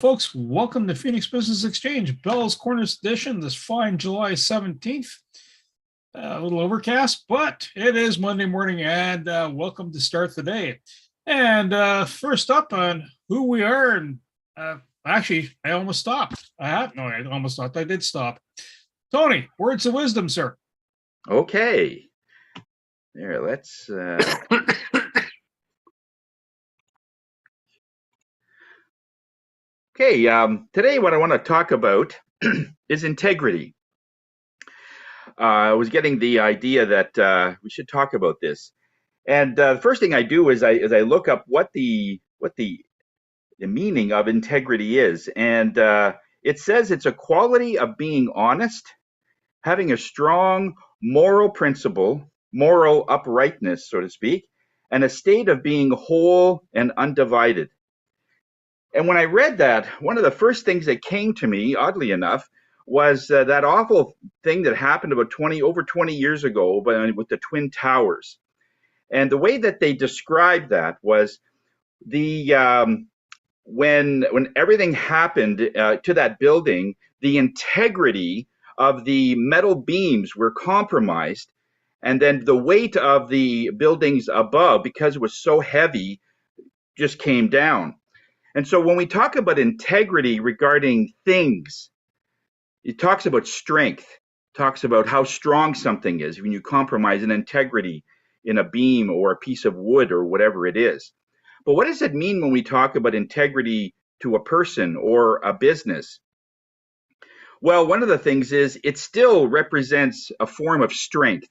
Folks, welcome to Phoenix Business Exchange, Bell's Corners edition, this fine July 17th. A little overcast, but it is Monday morning, and welcome to start the day. And first up on who we are, and actually, I almost stopped. I almost stopped. I did stop. Tony, words of wisdom, sir. Okay. There, let's... Okay, today what I want to talk about is integrity. I was getting the idea that we should talk about this. And the first thing I do is I look up what the meaning of integrity is. And it says it's a quality of being honest, having a strong moral principle, moral uprightness, so to speak, and a state of being whole and undivided. And when I read that, one of the first things that came to me, oddly enough, was that awful thing that happened about over 20 years ago with the Twin Towers. And the way that they described that was when everything happened to that building, the integrity of the metal beams were compromised, and then the weight of the buildings above, because it was so heavy, just came down. And so when we talk about integrity regarding things, it talks about strength, talks about how strong something is when you compromise an integrity in a beam or a piece of wood or whatever it is. But what does it mean when we talk about integrity to a person or a business? Well, one of the things is it still represents a form of strength.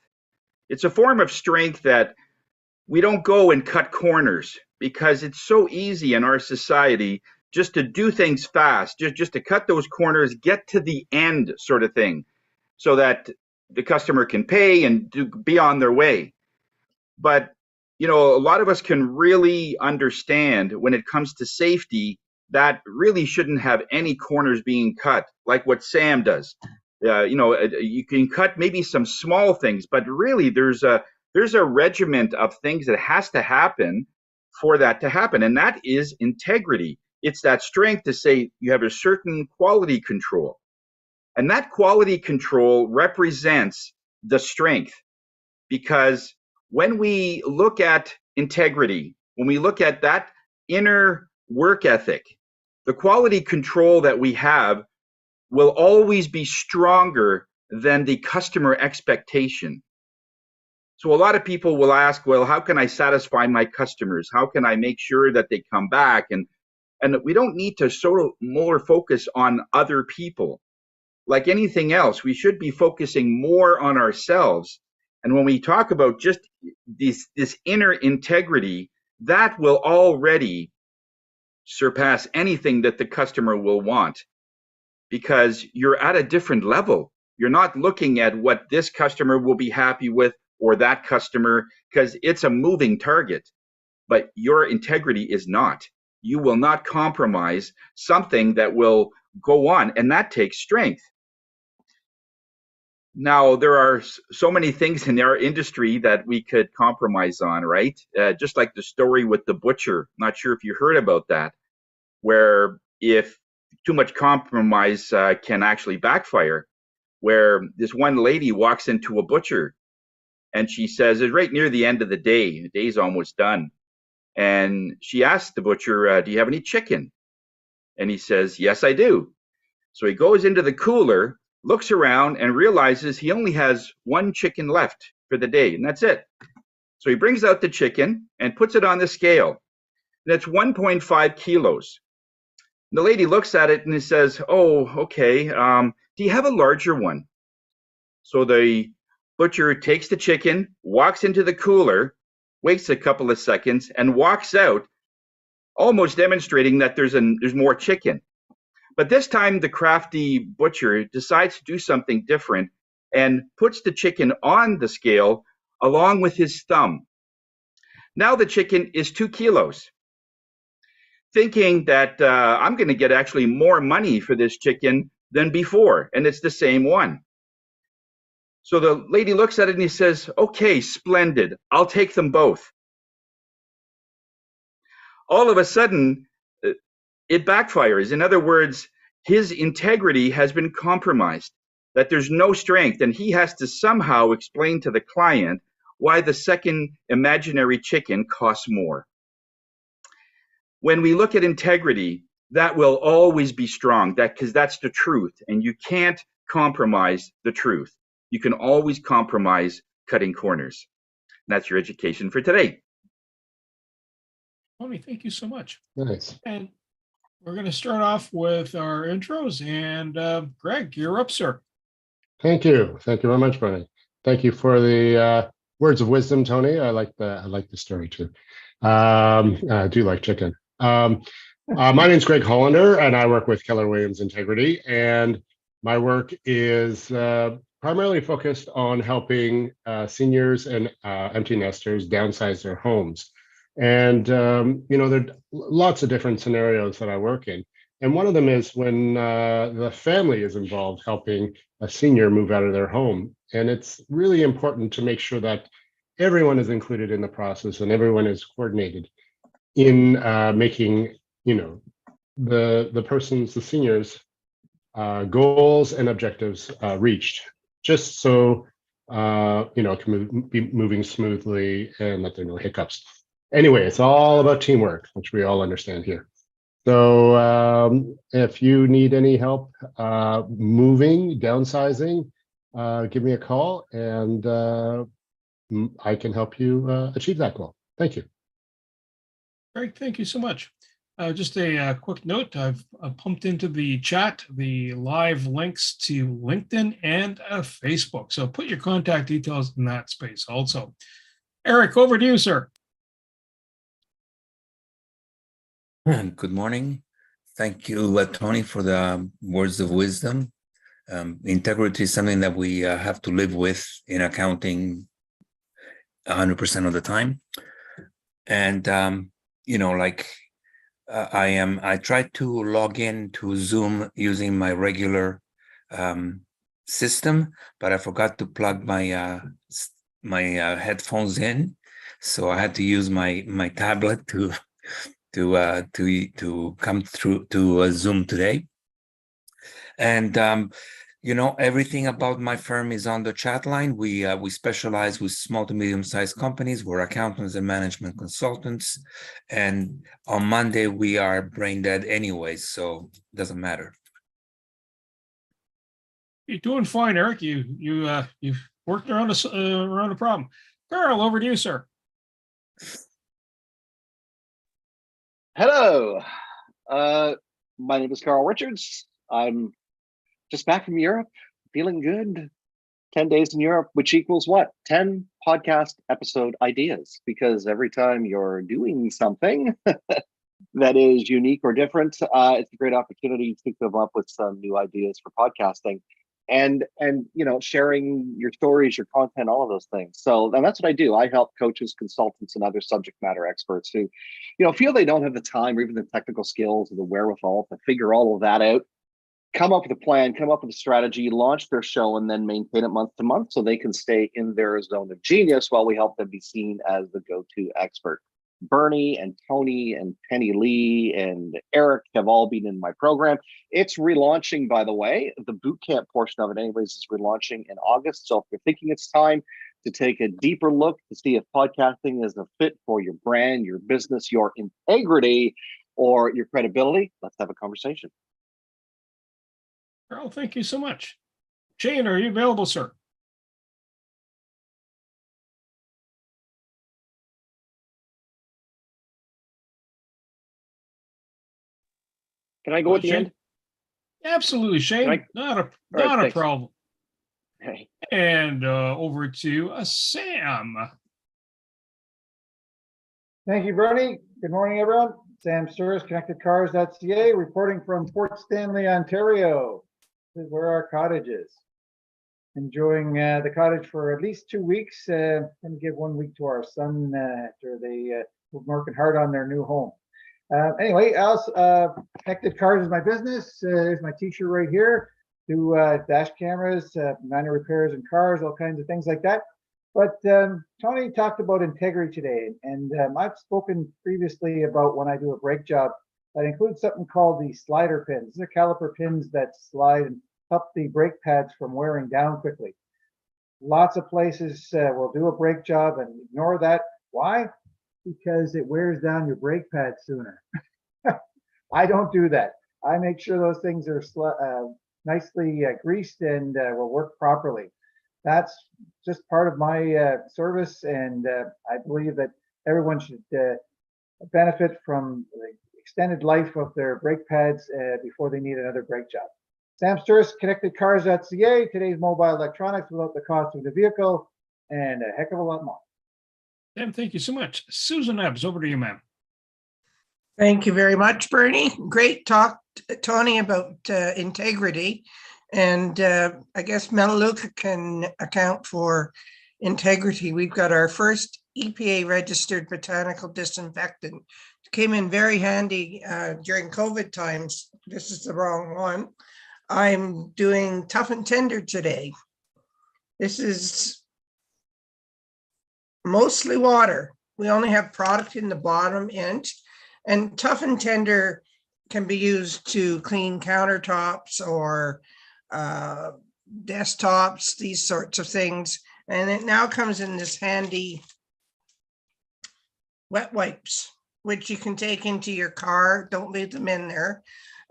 It's a form of strength that we don't go and cut corners, because it's so easy in our society just to do things fast, just to cut those corners, get to the end sort of thing, so that the customer can pay and be on their way. But, a lot of us can really understand when it comes to safety that really shouldn't have any corners being cut, like what Sam does. You can cut maybe some small things, but really there's a regiment of things that has to happen for that to happen, and that is integrity. It's that strength to say you have a certain quality control, and that quality control represents the strength. Because when we look at integrity, when we look at that inner work ethic, the quality control that we have will always be stronger than the customer expectation. So a lot of people will ask, well, how can I satisfy my customers? How can I make sure that they come back? And we don't need to sort of more focus on other people. Like anything else, we should be focusing more on ourselves. And when we talk about just this inner integrity, that will already surpass anything that the customer will want, because you're at a different level. You're not looking at what this customer will be happy with or that customer, because it's a moving target. But your integrity is not. You will not compromise something that will go on, and that takes strength. Now, there are so many things in our industry that we could compromise on, right? Just like the story with the butcher. Not sure if you heard about that, where if too much compromise can actually backfire, where this one lady walks into a butcher and she says, it's right near the end of the day's almost done. And she asks the butcher, do you have any chicken? And he says, yes, I do. So he goes into the cooler, looks around, and realizes he only has one chicken left for the day, and that's it. So he brings out the chicken and puts it on the scale. And it's 1.5 kilos. And the lady looks at it and he says, oh, okay, do you have a larger one? So the butcher takes the chicken, walks into the cooler, waits a couple of seconds, and walks out, almost demonstrating that there's more chicken. But this time, the crafty butcher decides to do something different and puts the chicken on the scale along with his thumb. Now the chicken is 2 kilos. Thinking that I'm going to get actually more money for this chicken than before, and it's the same one. So the lady looks at it and he says, okay, splendid, I'll take them both. All of a sudden, it backfires. In other words, his integrity has been compromised, that there's no strength, and he has to somehow explain to the client why the second imaginary chicken costs more. When we look at integrity, that will always be strong, because that's the truth, and you can't compromise the truth. You can always compromise cutting corners. That's your education for today. Tony, thank you so much. Nice. And we're going to start off with our intros. And Greg, you're up, sir. Thank you. Thank you very much, Bernie. Thank you for the words of wisdom, Tony. I like the story too. I do like chicken. My name's Greg Hollander, and I work with Keller Williams Integrity. And my work is primarily focused on helping seniors and empty nesters downsize their homes. And there are lots of different scenarios that I work in. And one of them is when the family is involved helping a senior move out of their home. And it's really important to make sure that everyone is included in the process and everyone is coordinated in making, the seniors' goals and objectives reached, just so, it can be moving smoothly and that there are no hiccups. Anyway, it's all about teamwork, which we all understand here. So if you need any help moving, downsizing, give me a call and I can help you achieve that goal. Thank you. Greg, thank you so much. Just a quick note, I've pumped into the chat the live links to LinkedIn and Facebook. So put your contact details in that space also. Eric, over to you, sir. Good morning. Thank you, Tony, for the words of wisdom. Integrity is something that we have to live with in accounting 100% of the time. And, I tried to log in to Zoom using my regular system, but I forgot to plug my headphones in. So I had to use my tablet to come through to Zoom today. And everything about my firm is on the chat line. We specialize with small to medium-sized companies. We're accountants and management consultants. And on Monday we are brain dead anyways, so it doesn't matter. You're doing fine, Eric. You've worked around a problem. Carl, over to you, sir. Hello, my name is Carl Richards. I'm just back from Europe, feeling good. 10 days in Europe, which equals what? 10 podcast episode ideas, because every time you're doing something that is unique or different, it's a great opportunity to come up with some new ideas for podcasting and sharing your stories, your content, all of those things. So, and that's what I do. I help coaches, consultants, and other subject matter experts who, feel they don't have the time or even the technical skills or the wherewithal to figure all of that out, come up with a plan, come up with a strategy, launch their show, and then maintain it month to month so they can stay in their zone of genius while we help them be seen as the go-to expert. Bernie and Tony and Penny Lee and Eric have all been in my program. It's relaunching, by the way. The boot camp portion of it, anyways, is relaunching in August. So if you're thinking it's time to take a deeper look to see if podcasting is a fit for your brand, your business, your integrity, or your credibility, let's have a conversation. Carl, thank you so much. Shane, are you available, sir? Can I go at the end? Absolutely, Shane. Not a problem. Hey. And over to Sam. Thank you, Bernie. Good morning, everyone. Sam Sturris, ConnectedCars.ca, reporting from Port Stanley, Ontario. This is where our cottage is. Enjoying the cottage for at least 2 weeks. Going to give 1 week to our son after they were working hard on their new home. Anyway, Connected Cars is my business. There's my t-shirt right here. Do dash cameras, minor repairs in cars, all kinds of things like that. But Tony talked about integrity today, and I've spoken previously about when I do a brake job, That includes something called the slider pins. These are caliper pins that slide and help the brake pads from wearing down quickly. Lots of places will do a brake job and ignore that. Why? Because it wears down your brake pad sooner. I don't do that. I make sure those things are nicely greased and will work properly. That's just part of my service, and I believe that everyone should benefit from the extended life of their brake pads before they need another brake job. Sam Sturris, ConnectedCars.ca, today's mobile electronics without the cost of the vehicle, and a heck of a lot more. Sam, thank you so much. Susan Ebbs, over to you, ma'am. Thank you very much, Bernie. Great talk, Tony, about integrity. And I guess Melaleuca can account for integrity. We've got our first EPA registered botanical disinfectant. It came in very handy during COVID times. This is the wrong one. I'm doing Tough and Tender today. This is mostly water. We only have product in the bottom inch, and Tough and Tender can be used to clean countertops or desktops, these sorts of things. And it now comes in this handy wet wipes, which you can take into your car. Don't leave them in there.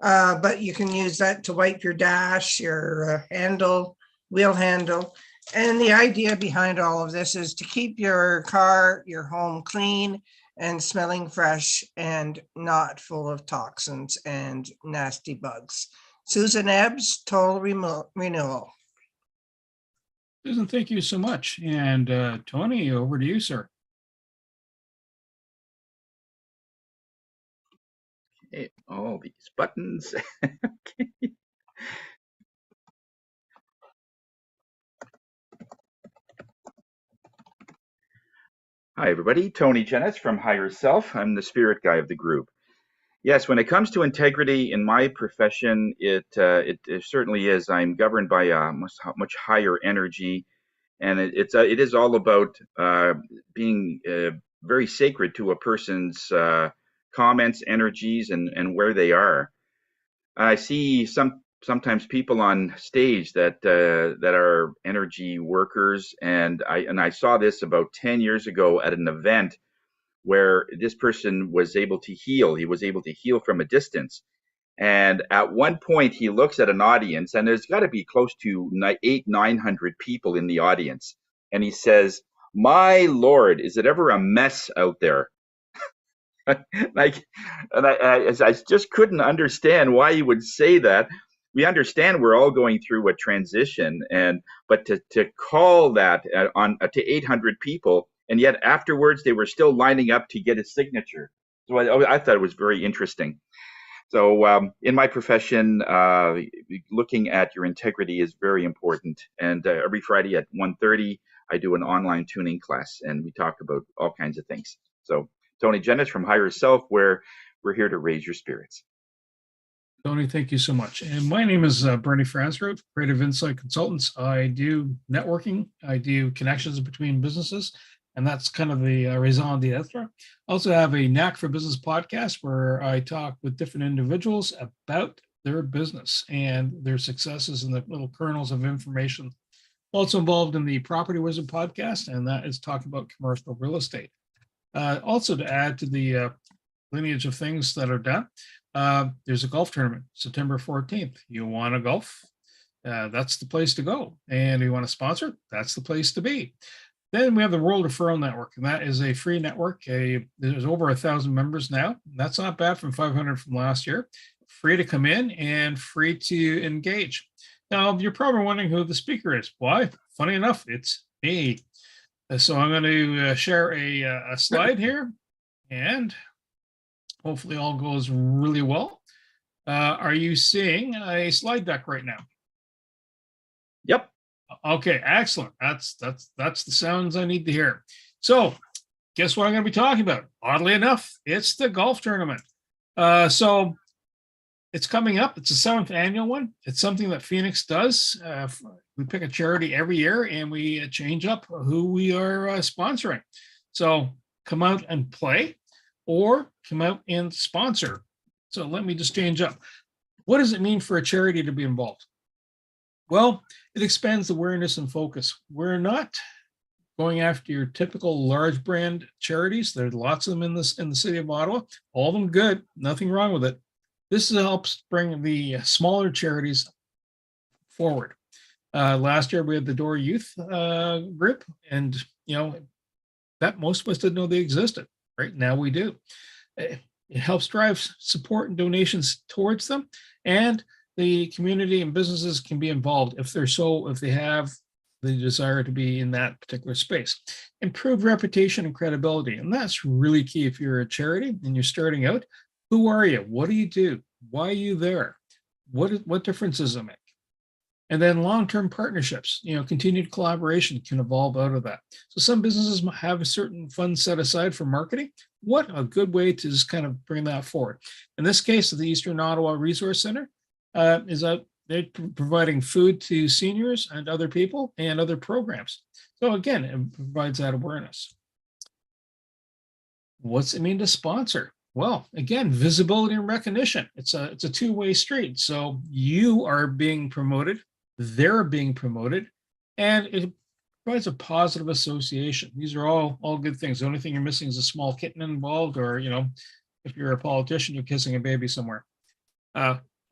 But you can use that to wipe your dash, your handle, wheel handle. And the idea behind all of this is to keep your car, your home clean and smelling fresh and not full of toxins and nasty bugs. Susan Ebbs, Total Renewal. Susan, thank you so much. And Tony, over to you, sir. Okay, all these buttons. Okay. Hi, everybody. Tony Jennis from Higher Self. I'm the spirit guy of the group. Yes, when it comes to integrity in my profession, it certainly is. I'm governed by a much higher energy, and it is all about being very sacred to a person's comments, energies, and where they are. I see sometimes people on stage that are energy workers, and I saw this about 10 years ago at an event where this person was able to heal. He was able to heal from a distance. And at one point, he looks at an audience, and there's got to be close to 900 people in the audience. And he says, "My Lord, is it ever a mess out there?" I just couldn't understand why he would say that. We understand we're all going through a transition, but to call that to 800 people, and yet afterwards they were still lining up to get his signature. So I thought it was very interesting. So in my profession, looking at your integrity is very important. And every Friday at 1:30, I do an online tuning class, and we talk about all kinds of things. So Tony Jennis from Higher Self, where we're here to raise your spirits. Tony, thank you so much. And my name is Bernie Fransroth, Creative Insight Consultants. I do networking. I do connections between businesses, and that's kind of the raison d'etre. I also have a Knack for Business podcast where I talk with different individuals about their business and their successes and the little kernels of information. Also involved in the Property Wizard podcast, and that is talking about commercial real estate. Also, to add to the lineage of things that are done, there's a golf tournament, September 14th. You want to golf? That's the place to go. And you want to sponsor? That's the place to be. Then we have the World Referral Network, and that is a free network. There's over 1,000 members now. That's not bad from 500 from last year. Free to come in and free to engage. Now, you're probably wondering who the speaker is. Why? Funny enough, it's me. So I'm going to share a slide here, and hopefully all goes really well. Are you seeing a slide deck right now? Yep. Okay, excellent. That's the sounds I need to hear. So guess what I'm going to be talking about? Oddly enough, it's the golf tournament. So it's coming up. It's the 7th annual one. It's something that Phoenix does. We pick a charity every year and we change up who we are sponsoring. So come out and play or come out and sponsor. So let me just change up. What does it mean for a charity to be involved? Well, it expands awareness and focus. We're not going after your typical large brand charities. There's lots of them in the city of Ottawa. All of them good, nothing wrong with it. This helps bring the smaller charities forward. Last year we had the Door Youth group, and that most of us didn't know they existed. Right now we do. It helps drive support and donations towards them, and the community and businesses can be involved if they have the desire to be in that particular space. Improved reputation and credibility, and that's really key if you're a charity and you're starting out. Who are you? What do you do? Why are you there? What difference does it make? And then long-term partnerships, continued collaboration can evolve out of that. So some businesses have a certain funds set aside for marketing. What a good way to just kind of bring that forward. In this case, the Eastern Ottawa Resource Center they're providing food to seniors and other people and other programs. So again, it provides that awareness. What's it mean to sponsor? Well, again, visibility and recognition. It's a two-way street. So you are being promoted, they're being promoted, and it provides a positive association. These are all good things. The only thing you're missing is a small kitten involved, or if you're a politician, you're kissing a baby somewhere.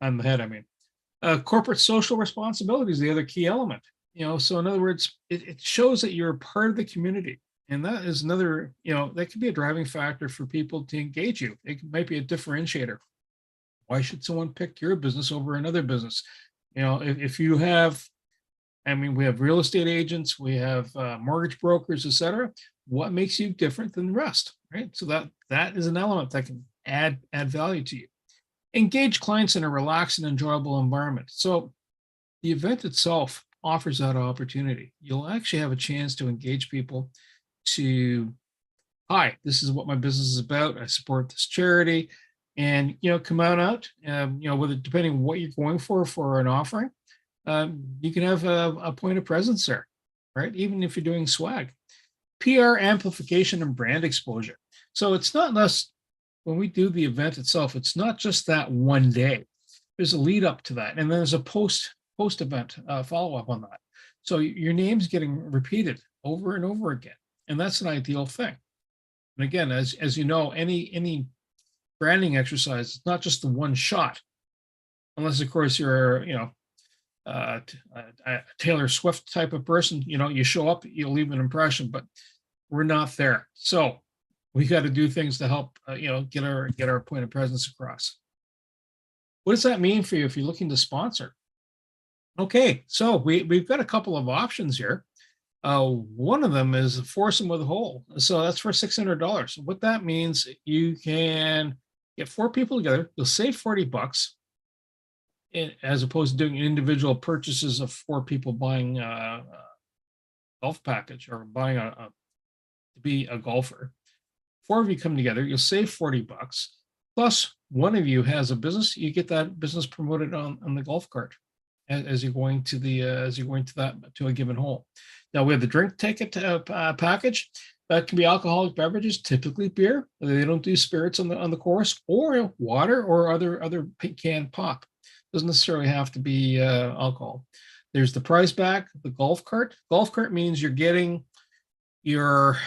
On the head, I mean. Corporate social responsibility is the other key element. So in other words, it shows that you're a part of the community. And that is another, that could be a driving factor for people to engage you. It might be a differentiator. Why should someone pick your business over another business? If you have, we have real estate agents, we have mortgage brokers, etc. What makes you different than the rest, right? So that is an element that can add value to you. Engage clients in a relaxed and enjoyable environment. So the event itself offers that opportunity. You'll actually have a chance to engage people to, hi, this is what my business is about. I support this charity, and come out. Whether depending on what you're going for an offering, you can have a point of presence there, right? Even if you're doing swag, PR amplification and brand exposure. So it's not less. When we do the event itself, it's not just that one day. There's a lead up to that, and then there's a post-event follow-up on that. So your name's getting repeated over and over again, and that's an ideal thing. And again, as you know, any branding exercise, it's not just the one shot, unless of course you're a Taylor Swift type of person. You show up, you leave an impression, but we're not there. So we got to do things to help, get our point of presence across. What does that mean for you if you're looking to sponsor? Okay, so we've got a couple of options here. One of them is foursome with a hole. So that's for $600. What that means, you can get 4 people together. You'll save $40, as opposed to doing individual purchases of 4 people buying a golf package or buying to be a golfer. 4 of you come together, you'll save $40. Plus, one of you has a business. You get that business promoted on the golf cart as you're going to a given hole. Now we have the drink ticket package. That can be alcoholic beverages, typically beer. They don't do spirits on the course, or water or other canned pop. Doesn't necessarily have to be alcohol. There's the prize bag, the golf cart. Golf cart means you're getting your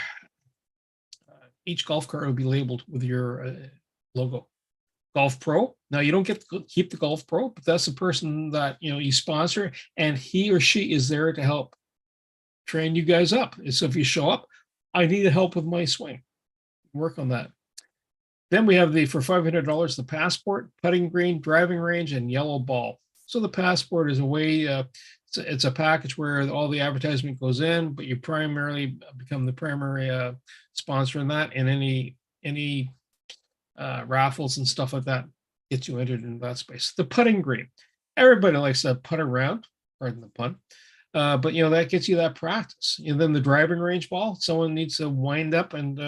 each golf cart will be labeled with your logo. Golf Pro. Now you don't get to keep the Golf Pro, but that's the person that you sponsor, and he or she is there to help train you guys up. So if you show up, I need help with my swing. Work on that. Then we have for $500, the passport, putting green, driving range, and yellow ball. So the passport is a way, it's a package where all the advertisement goes in, but you primarily become the primary sponsor in that, and any raffles and stuff like that gets you entered in that space. The putting green. Everybody likes to putt around, pardon the pun. But that gets you that practice. And then the driving range ball, someone needs to wind up and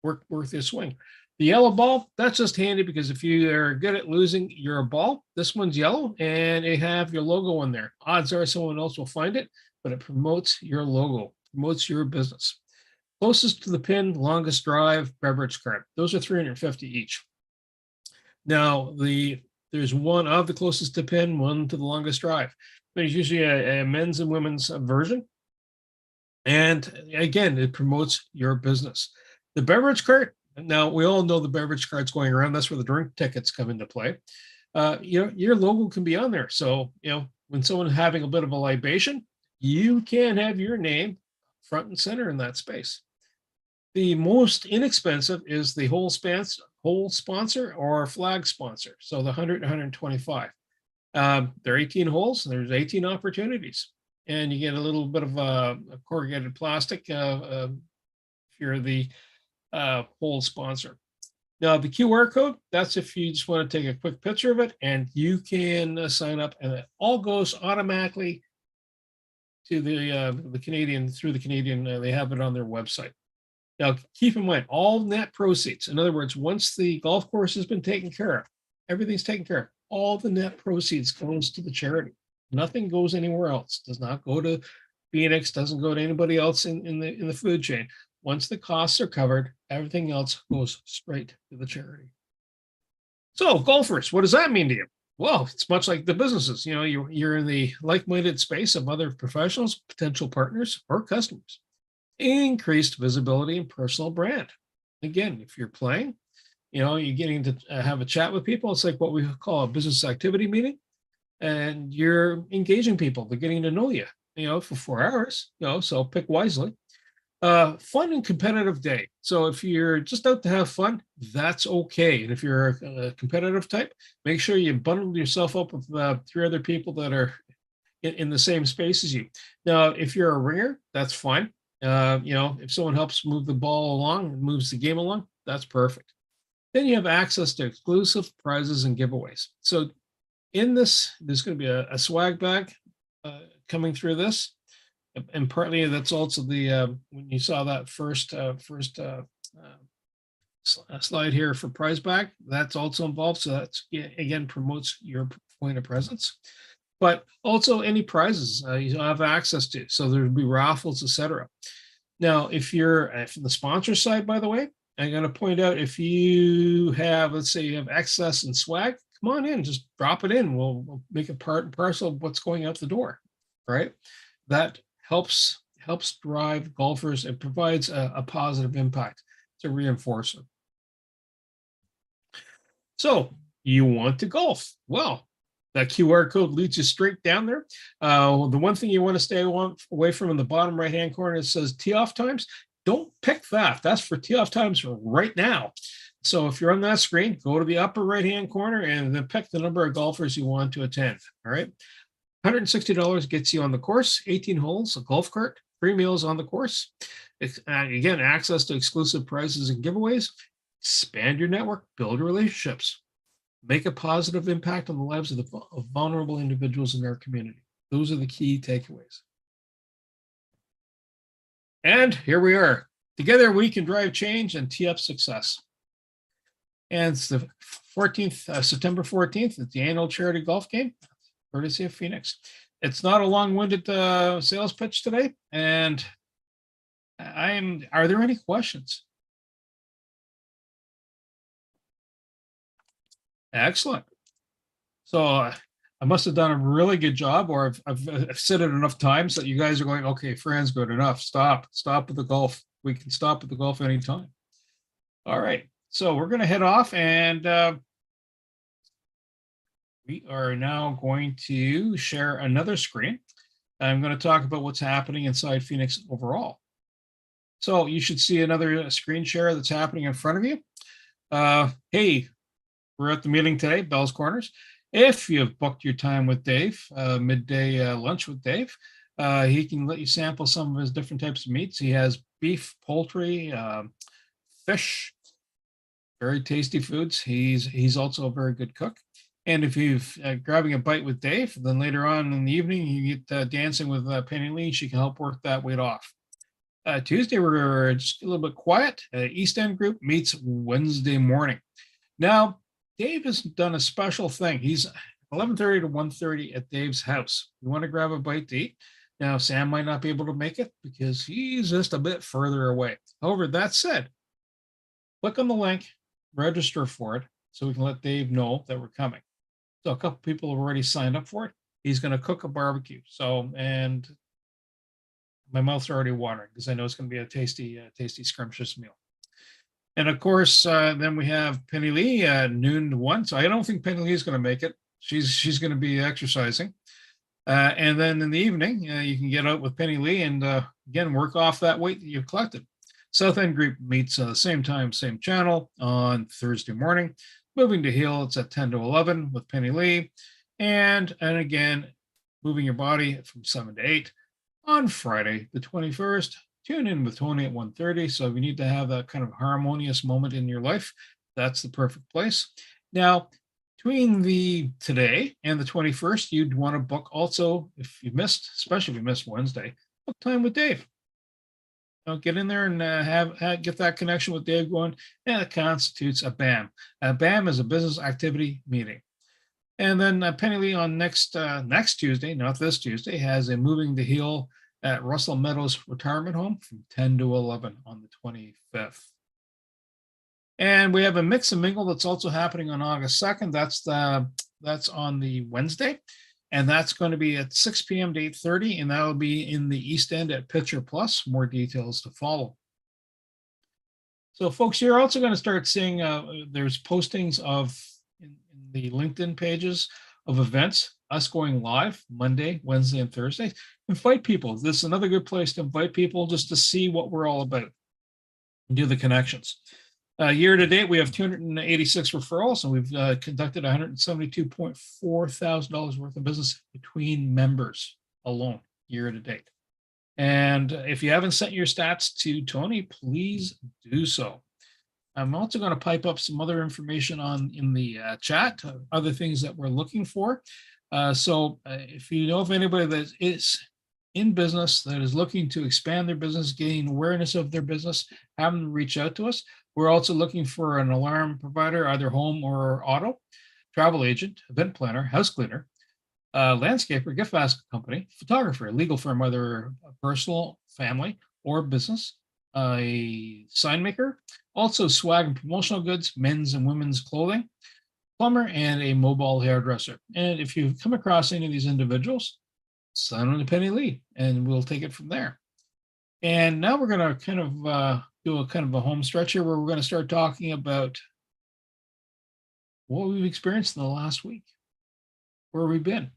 work their swing. The yellow ball, that's just handy because if you are good at losing your ball, this one's yellow and it have your logo in there. Odds are someone else will find it, but it promotes your logo, promotes your business. Closest to the pin, longest drive, beverage cart. Those are $350 each. Now, there's one of the closest to pin, one to the longest drive. There's usually a men's and women's version. And again, it promotes your business. The beverage cart, now we all know the beverage cart's going around. That's where the drink tickets come into play. Your logo can be on there. So, when someone's having a bit of a libation, you can have your name front and center in that space. The most inexpensive is the whole sponsor or flag sponsor. So the 100, 125. There are 18 holes, and there's 18 opportunities. And you get a little bit of a corrugated plastic if you're the whole sponsor. Now, the QR code, that's if you just want to take a quick picture of it, and you can sign up, and it all goes automatically to the Canadian, through the Canadian, they have it on their website. Now, keep in mind, all net proceeds, in other words, once the golf course has been taken care of, everything's taken care of, all the net proceeds goes to the charity. Nothing goes anywhere else. Does not go to Phoenix, doesn't go to anybody else in the food chain. Once the costs are covered, everything else goes straight to the charity. So, golfers, what does that mean to you? Well, it's much like the businesses. You're in the like-minded space of other professionals, potential partners, or customers. Increased visibility and personal brand. Again, if you're playing, you're getting to have a chat with people. It's like what we call a business activity meeting, and you're engaging people. They're getting to know you, for 4 hours, so pick wisely. Fun and competitive day. So if you're just out to have fun, that's okay. And if you're a competitive type, make sure you bundle yourself up with 3 other people that are in the same space as you. Now, if you're a ringer, that's fine. If someone helps move the ball along, moves the game along, that's perfect. Then you have access to exclusive prizes and giveaways. So in this, there's going to be a swag bag coming through this. And partly that's also the when you saw that first slide here for prize bag, that's also involved. So that's, again, promotes your point of presence. But also any prizes you have access to. So there'll be raffles, etc. Now, if you're from the sponsor side, by the way, I'm going to point out, if you have, let's say you have excess and swag, come on in, just drop it in. We'll make it part and parcel of what's going out the door, right? That helps drive golfers. It provides a positive impact. It's a reinforcer. So you want to golf? Well, that QR code leads you straight down there. The one thing you want to stay away from in the bottom right-hand corner, it says tee-off times. Don't pick that. That's for tee-off times right now. So if you're on that screen, go to the upper right-hand corner and then pick the number of golfers you want to attend. All right. $160 gets you on the course, 18 holes, a golf cart, free meals on the course. Again, access to exclusive prizes and giveaways. Expand your network, build relationships, make a positive impact on the lives of vulnerable individuals in our community. Those are the key takeaways. And here we are. Together we can drive change and tee up success. And it's the 14th, September 14th. It's the annual charity golf game, courtesy of Phoenix. It's not a long-winded sales pitch today. And are there any questions? Excellent. So I must have done a really good job, or I've said it enough times that you guys are going, okay, friends, good enough. Stop with the golf. We can stop at the golf anytime. All right. So we're going to head off, and we are now going to share another screen. I'm going to talk about what's happening inside Phoenix overall. So you should see another screen share that's happening in front of you. Hey, we're at the meeting today, Bell's Corners. If you've booked your time with Dave, midday lunch with Dave, he can let you sample some of his different types of meats. He has beef, poultry, fish, very tasty foods. He's also a very good cook. And if you're grabbing a bite with Dave, then later on in the evening, you get dancing with Penny Lee. She can help work that weight off. Tuesday, we're just a little bit quiet. East End group meets Wednesday morning. Now, Dave has done a special thing. He's 11:30 to 1:30 at Dave's house. You want to grab a bite to eat? Now, Sam might not be able to make it because he's just a bit further away. However, that said, click on the link, register for it, so we can let Dave know that we're coming. So a couple people have already signed up for it. He's going to cook a barbecue. So, and my mouth's already watering because I know it's going to be a tasty scrumptious meal. And of course, then we have Penny Lee noon to 1. So I don't think Penny Lee is going to make it. She's going to be exercising. And then in the evening, you can get out with Penny Lee and again, work off that weight that you've collected. South End Group meets same time, same channel on Thursday morning. Moving to Hill, it's at 10 to 11 with Penny Lee. And again, moving your body from 7 to 8 on Friday, the 21st. Tune in with Tony at 1:30. So if you need to have that kind of harmonious moment in your life, that's the perfect place. Now, between the today and the 21st, you'd want to book also, if you missed, especially if you missed Wednesday, book time with Dave. Get in there and get that connection with Dave going, and it constitutes a BAM. A BAM is a business activity meeting. And then Penny Lee on next Tuesday, not this Tuesday, has a moving to Hill at Russell Meadows Retirement Home from 10 to 11 on the 25th. And we have a mix and mingle that's also happening on August 2nd. That's on the Wednesday. And that's going to be at 6 p.m. to 8:30. And that'll be in the East End at Pitcher Plus. More details to follow. So folks, you're also going to start seeing there's postings of in the LinkedIn pages of events, us going live Monday, Wednesday, and Thursday. Invite people. This is another good place to invite people just to see what we're all about and do the connections. Year to date, we have 286 referrals, and we've conducted $172.4 thousand worth of business between members alone year to date. And if you haven't sent your stats to Tony, please do so. I'm also going to pipe up some other information in the chat, other things that we're looking for. So if you know of anybody that is in business that is looking to expand their business, gain awareness of their business, have them reach out to us. We're also looking for an alarm provider, either home or auto, travel agent, event planner, house cleaner, landscaper, gift basket company, photographer, legal firm, either personal, family, or business, a sign maker, also swag and promotional goods, men's and women's clothing, plumber, and a mobile hairdresser. And if you come across any of these individuals, sign on to Penny Lee, and we'll take it from there. And now we're going to kind of do a kind of a home stretch here where we're going to start talking about what we've experienced in the last week, where we've been.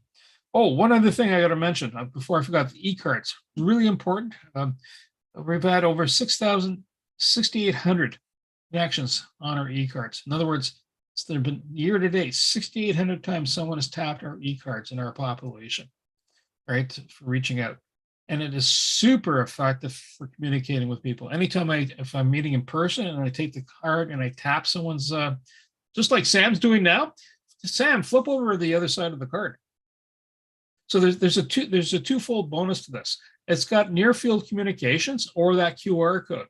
Oh, one other thing I got to mention before I forgot, the e-cards, really important. We've had over 6,800 connections on our e-cards. In other words, there have been year to date 6,800 times someone has tapped our e-cards in our population, right, for reaching out. And it is super effective for communicating with people. Anytime if I'm meeting in person and I take the card and I tap someone's, just like Sam's doing now, Sam, flip over the other side of the card. So there's a twofold bonus to this. It's got near field communications or that QR code.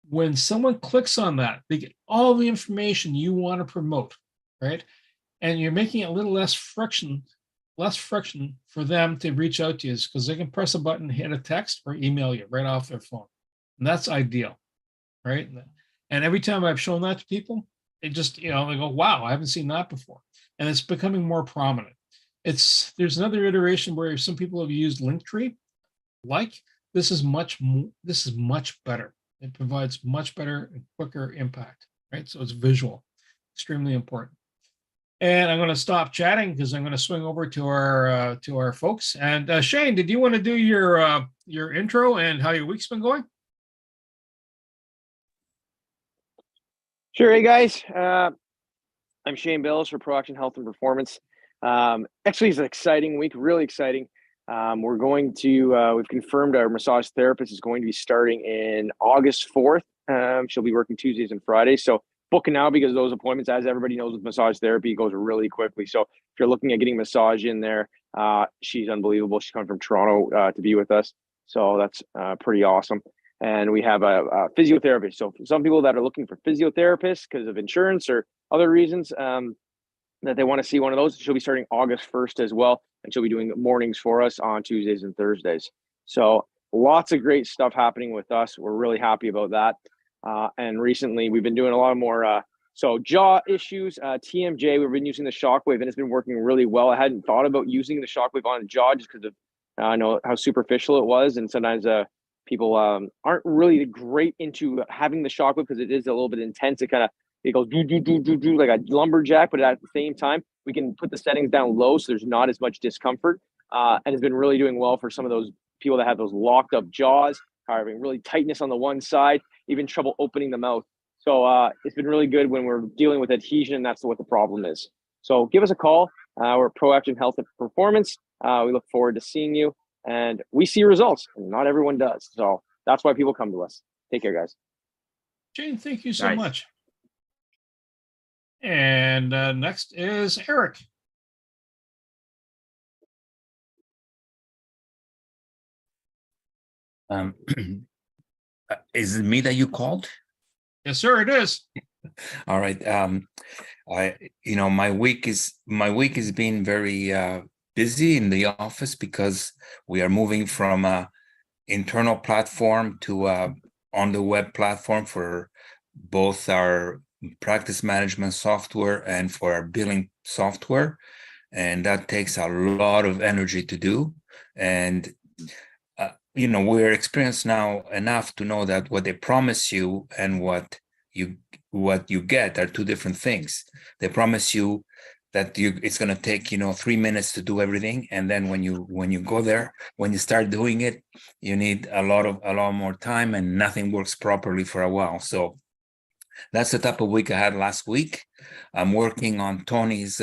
When someone clicks on that, they get all the information you want to promote, right? And you're making it a little less friction for them to reach out to you, because they can press a button, hit a text, or email you right off their phone. And that's ideal, right? And every time I've shown that to people, they just, they go, wow, I haven't seen that before. And it's becoming more prominent. There's another iteration where some people have used Linktree. This is much better. It provides much better and quicker impact, right? So it's visual, extremely important. And I'm going to stop chatting because I'm going to swing over to our folks. And Shane, did you want to do your intro and how your week's been going? Sure. Hey guys, I'm Shane Bills for Production Health and Performance. Actually, it's an exciting week, really exciting. We're going to we've confirmed our massage therapist is going to be starting in August 4th. She'll be working Tuesdays and Fridays. So booking now, because those appointments, as everybody knows with massage therapy, goes really quickly. So if you're looking at getting massage in there, she's unbelievable. She's coming from Toronto to be with us. So that's pretty awesome. And we have a physiotherapist. So for some people that are looking for physiotherapists because of insurance or other reasons that they want to see one of those, she'll be starting August 1st as well. And she'll be doing mornings for us on Tuesdays and Thursdays. So lots of great stuff happening with us. We're really happy about that. And recently we've been doing a lot more So jaw issues, TMJ, we've been using the Shockwave and it's been working really well. I hadn't thought about using the Shockwave on a jaw just because of I know how superficial it was, and sometimes people aren't really great into having the Shockwave because it is a little bit intense. It goes do do do do do like a lumberjack, but at the same time we can put the settings down low so there's not as much discomfort. And it's been really doing well for some of those people that have those locked up jaws, having really tightness on the one side, even trouble opening the mouth. So it's been really good when we're dealing with adhesion, and that's what the problem is. So give us a call. We're Proaction Health and Performance. We look forward to seeing you, and we see results, and not everyone does. So that's why people come to us. Take care, guys. Jane, thank you so Nice. much. And next is Eric. Is it me that you called? Yes, sir, it is. All right. My week is being very busy in the office because we are moving from a internal platform to on the web platform for both our practice management software and for our billing software, and that takes a lot of energy to do. And we're experienced now enough to know that what they promise you and what you get are two different things. They promise you that it's going to take 3 minutes to do everything, and then when you go there, when you start doing it, you need a lot more time, and nothing works properly for a while. So that's the type of week I had last week. I'm working on Tony's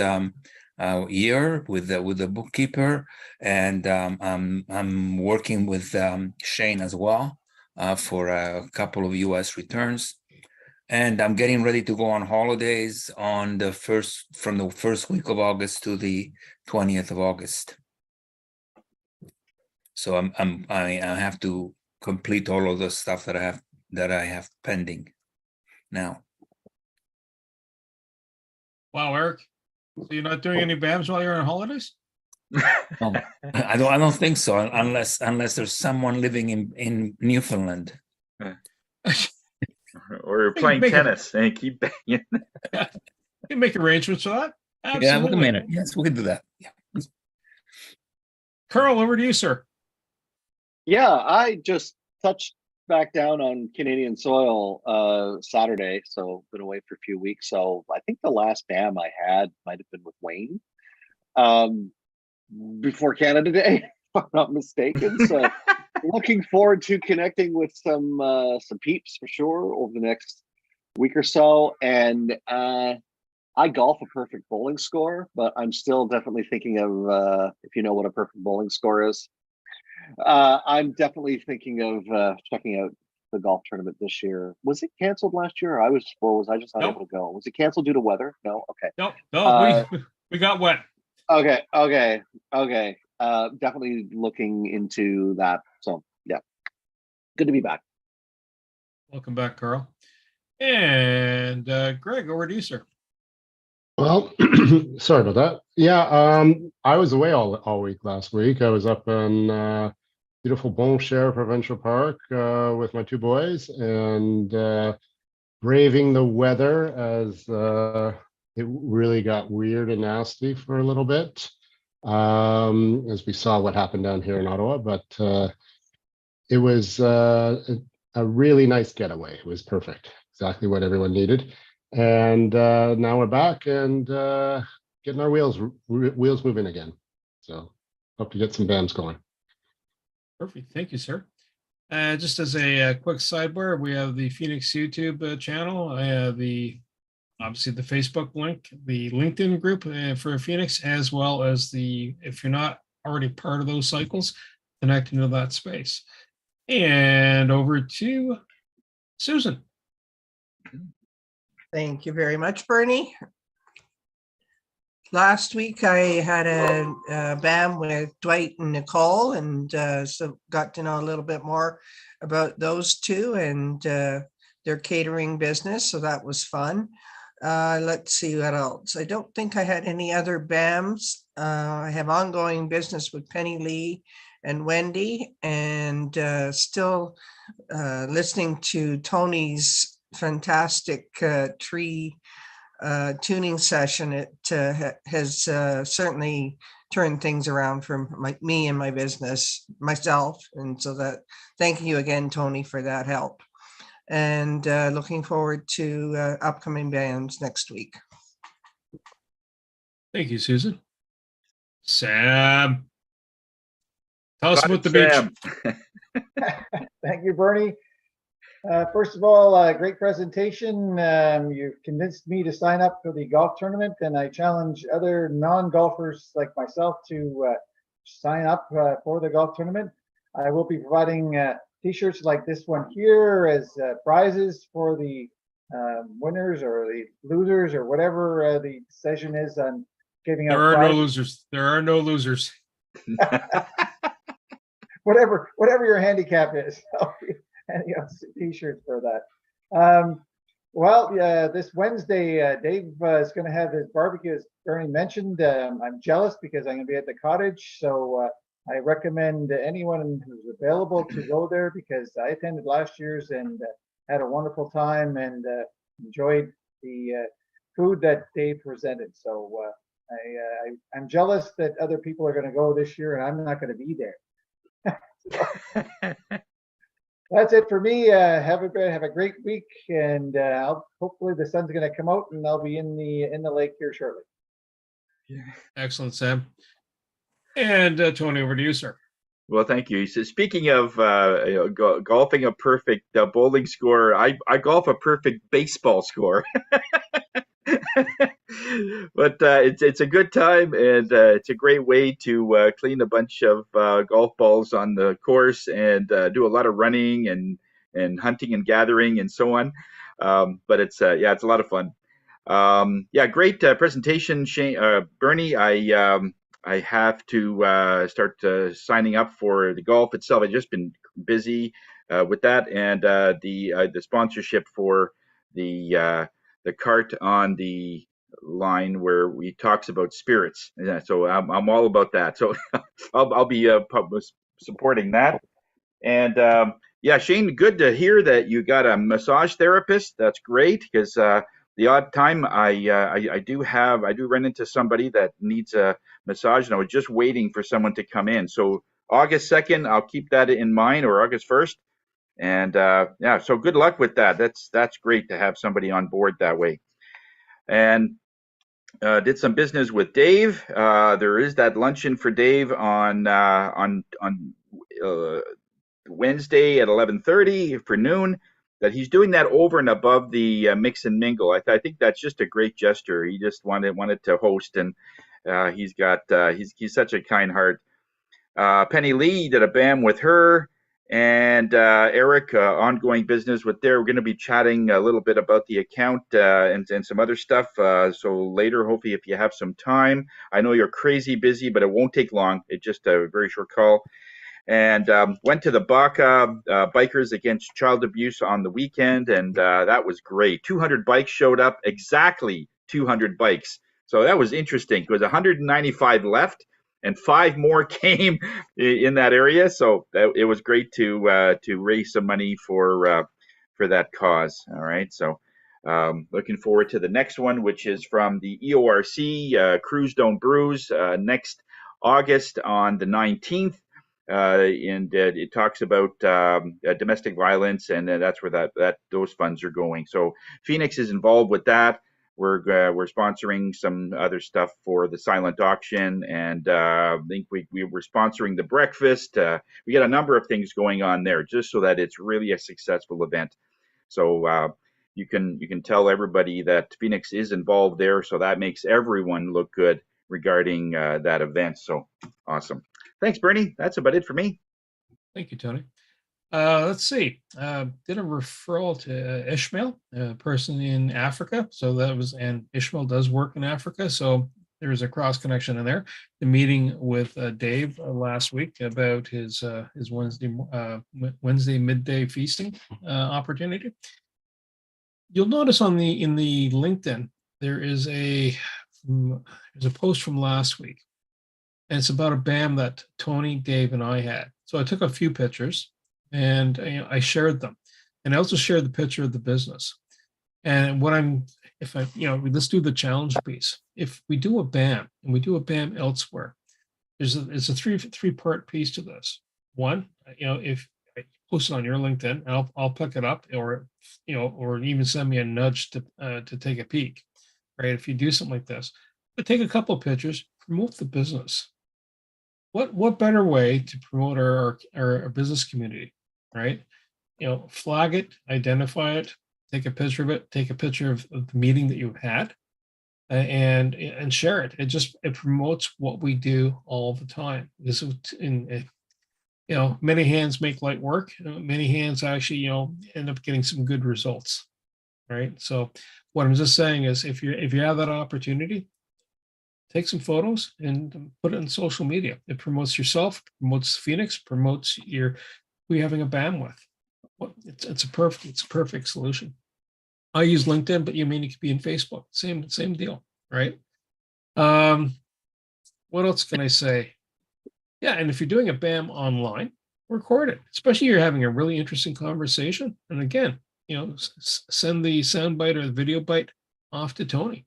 year with the bookkeeper, and I'm working with Shane as well for a couple of US returns. And I'm getting ready to go on holidays from the first week of August to the 20th of August. So I have to complete all of the stuff that I have pending now. Wow, Eric. So you're not doing any BAMs while you're on holidays? No, I don't think so, unless there's someone living in Newfoundland. Or you're playing tennis and keep banging. You can make arrangements for that. Absolutely. Yeah, wait a minute. Yes, we can do that. Yeah. Carl, over to you, sir. Yeah, I just touched back down on Canadian soil Saturday, so been away for a few weeks. So I think the last BAM I had might have been with Wayne before Canada Day, if I'm not mistaken. So looking forward to connecting with some peeps for sure over the next week or so. And I golf a perfect bowling score, but I'm still definitely thinking of if you know what a perfect bowling score is. I'm definitely thinking of checking out the golf tournament this year. Was it canceled last year? Or was I just not able to go? Was it canceled due to weather? No. Okay. No, we got wet. Okay. Definitely looking into that. So yeah, good to be back. Welcome back, Carl. And Greg, over to you, sir. Well, sorry about that. Yeah, I was away all week last week. I was up in beautiful Bon Cher Provincial Park with my two boys, and braving the weather as it really got weird and nasty for a little bit, as we saw what happened down here in Ottawa. But it was a really nice getaway. It was perfect, exactly what everyone needed. And now we're back and getting our wheels moving again. So hope to get some BAMs going. Perfect. Thank you, sir. Just as a quick sidebar, we have the Phoenix YouTube channel, obviously the Facebook link, the LinkedIn group for Phoenix, as well as if you're not already part of those cycles, connect into that space. And over to Susan. Thank you very much, Bernie. Last week, I had a BAM with Dwight and Nicole, and so got to know a little bit more about those two and their catering business. So that was fun. Let's see what else. I don't think I had any other BAMs. I have ongoing business with Penny Lee and Wendy, and still listening to Tony's fantastic tree tuning session. It has certainly turned things around for me and my business, myself. And so that, thank you again, Tony, for that help. And looking forward to upcoming bands next week. Thank you, Susan. Sam, tell us about the Sam. beach. Thank you, Bernie. First of all, great presentation. You've convinced me to sign up for the golf tournament, and I challenge other non-golfers like myself to sign up for the golf tournament. I will be providing t-shirts like this one here as prizes for the winners or the losers or whatever the session is on giving out There are prizes. no losers. There are no losers. whatever your handicap is. I'll be handing out t-shirts for that. Well, this Wednesday, Dave is going to have his barbecue, as Bernie mentioned. I'm jealous because I'm going to be at the cottage, so I recommend anyone who's available to go there, because I attended last year's and had a wonderful time and enjoyed the food that Dave presented. So I'm jealous that other people are going to go this year and I'm not going to be there. That's it for me. Have a great week, and hopefully the sun's going to come out and I'll be in the lake here shortly. Excellent, Sam. And Tony, over to you, sir. Well, thank you. So speaking of golfing a perfect bowling score, I golf a perfect baseball score. But it's a good time, and it's a great way to clean a bunch of golf balls on the course and do a lot of running and hunting and gathering and so on. But it's a lot of fun. Great presentation, Shane, Bernie. I have to start signing up for the golf itself. I've just been busy with that, and the sponsorship for the cart on the line where we talks about spirits. Yeah, so I'm all about that. So I'll be supporting that. And Shane, good to hear that you got a massage therapist. That's great, because the odd time I do run into somebody that needs a massage, and I was just waiting for someone to come in. So August 2nd, I'll keep that in mind, or August 1st. And so good luck with that. That's great to have somebody on board that way. And did some business with Dave. There is that luncheon for Dave on Wednesday at 11:30 for noon. That he's doing that over and above the mix and mingle. I think that's just a great gesture. He just wanted to host, and he's such a kind heart. Penny Lee did a BAM with her, and Eric, ongoing business with there. We're going to be chatting a little bit about the account and some other stuff. So later, hopefully, if you have some time. I know you're crazy busy, but it won't take long. It's just a very short call. And went to the Baca Bikers Against Child Abuse on the weekend, and that was great. 200 bikes showed up, exactly 200 bikes. So that was interesting. It was 195 left, and 5 more came in that area. So it was great to raise some money for that cause. All right, so looking forward to the next one, which is from the EORC, Cruise Don't Bruise, next August on the 19th. And it talks about domestic violence, and that's where those funds are going. So Phoenix is involved with that. We're sponsoring some other stuff for the silent auction, and I think we were sponsoring the breakfast. We got a number of things going on there, just so that it's really a successful event. So you can tell everybody that Phoenix is involved there, so that makes everyone look good regarding that event. So awesome. Thanks, Bernie. That's about it for me. Thank you, Tony. Let's see. Did a referral to Ishmael, a person in Africa. So and Ishmael does work in Africa. So there's a cross connection in there. The meeting with Dave last week about his Wednesday midday feasting opportunity. You'll notice in the LinkedIn there's a post from last week. And it's about a BAM that Tony, Dave, and I had. So I took a few pictures and I shared them. And I also share the picture of the business. And let's do the challenge piece. If we do a BAM and we do a BAM elsewhere, it's a three-part piece to this. One, if I post it on your LinkedIn, I'll pick it up, or even send me a nudge to take a peek, right? If you do something like this, but take a couple of pictures, promote the business. What better way to promote our business community, right? Flag it, identify it, take a picture of it, take a picture of the meeting that you've had, and share it. It promotes what we do all the time. Many hands make light work. Many hands actually, end up getting some good results, right? So what I'm just saying is, if you have that opportunity, take some photos and put it in social media. It promotes yourself, promotes Phoenix, promotes who you're having a BAM with. It's a perfect solution. I use LinkedIn, but it could be in Facebook. Same deal, right? What else can I say? Yeah, and if you're doing a BAM online, record it. Especially if you're having a really interesting conversation. And again, send the soundbite or the video bite off to Tony,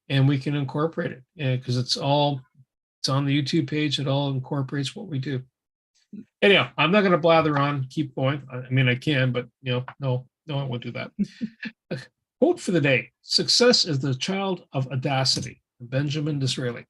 and we can incorporate it. Because it's on the YouTube page. It all incorporates what we do. Anyhow, I'm not going to blather on. Keep going. I can, but no, I won't do that. Quote for the day: "Success is the child of audacity." Benjamin Disraeli.